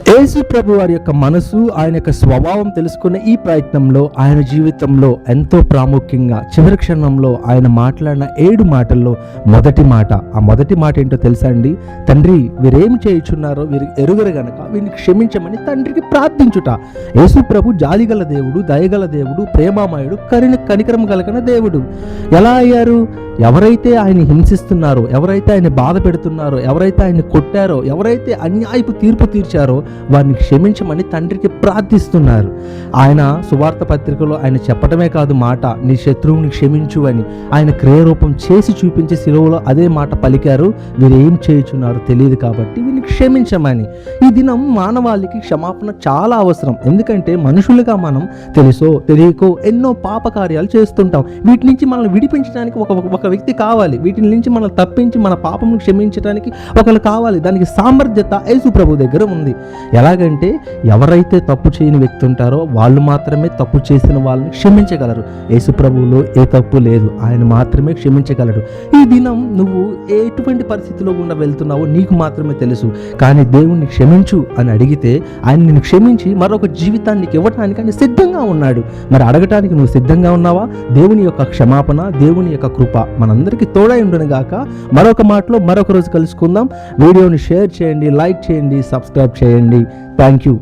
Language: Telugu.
యేసు ప్రభు వారి యొక్క మనసు, ఆయన యొక్క స్వభావం తెలుసుకునే ఈ ప్రయత్నంలో ఆయన జీవితంలో ఎంతో ప్రాముఖ్యంగా చివరి క్షణంలో ఆయన మాట్లాడిన 7 మాటల్లో మొదటి మాట, ఆ మొదటి మాట ఏంటో తెలుసా అండి? తండ్రి, వీరేమి చేయుచున్నారో వీరు ఎరుగరు గనక వీరిని క్షమించమని తండ్రికి ప్రార్థించుట. యేసు ప్రభు జాలిగల దేవుడు, దయగల దేవుడు, ప్రేమామయుడు, కనికరం కలిగిన దేవుడు. ఎలా అయ్యారు? ఎవరైతే ఆయన హింసిస్తున్నారో, ఎవరైతే ఆయన బాధ పెడుతున్నారో, ఎవరైతే ఆయన కొట్టారో, ఎవరైతే అన్యాయపు తీర్పు తీర్చారో వారిని క్షమించమని తండ్రికి ప్రార్థిస్తున్నారు. ఆయన సువార్త పత్రికలో ఆయన చెప్పడమే కాదు మాట, నీ శత్రువుని క్షమించు అని ఆయన క్రియరూపం చేసి చూపించే శిలువలో అదే మాట పలికారు. వీరు ఏం చేయుచున్నారో తెలియదు కాబట్టి వీరిని క్షమించమని. ఈ దినం మానవాళికి క్షమాపణ చాలా అవసరం. ఎందుకంటే మనుషులుగా మనం తెలుసో తెలియకో ఎన్నో పాప కార్యాలు చేస్తుంటాం. వీటి నుంచి మనల్ని విడిపించడానికి ఒక వ్యక్తి కావాలి. వీటి నుంచి మనల్ని తప్పించి మన పాపమును క్షమించడానికి ఒకరు కావాలి. దానికి సామర్థ్యత యేసు ప్రభు దగ్గర ఉంది. ఎలాగంటే ఎవరైతే తప్పు చేయని వ్యక్తి ఉంటారో వాళ్ళు మాత్రమే తప్పు చేసిన వాళ్ళని క్షమించగలరు. యేసు ప్రభువులో ఏ తప్పు లేదు, ఆయన మాత్రమే క్షమించగలడు. ఈ దినం నువ్వు ఎటువంటి పరిస్థితిలో గుండా వెళ్తున్నావో నీకు మాత్రమే తెలుసు. కానీ దేవుణ్ణి క్షమించు అని అడిగితే ఆయన నిన్ను క్షమించి మరొక జీవితానికి ఇవ్వడానికి ఆయన సిద్ధంగా ఉన్నాడు. మరి అడగటానికి నువ్వు సిద్ధంగా ఉన్నావా? దేవుని యొక్క క్షమాపణ, దేవుని యొక్క కృప మనందరికీ తోడై ఉండును గాక. మరొక మాటలో మరొక రోజు కలుసుకుందాం. వీడియోని షేర్ చేయండి, లైక్ చేయండి, సబ్స్క్రైబ్ చేయండి. Thank you.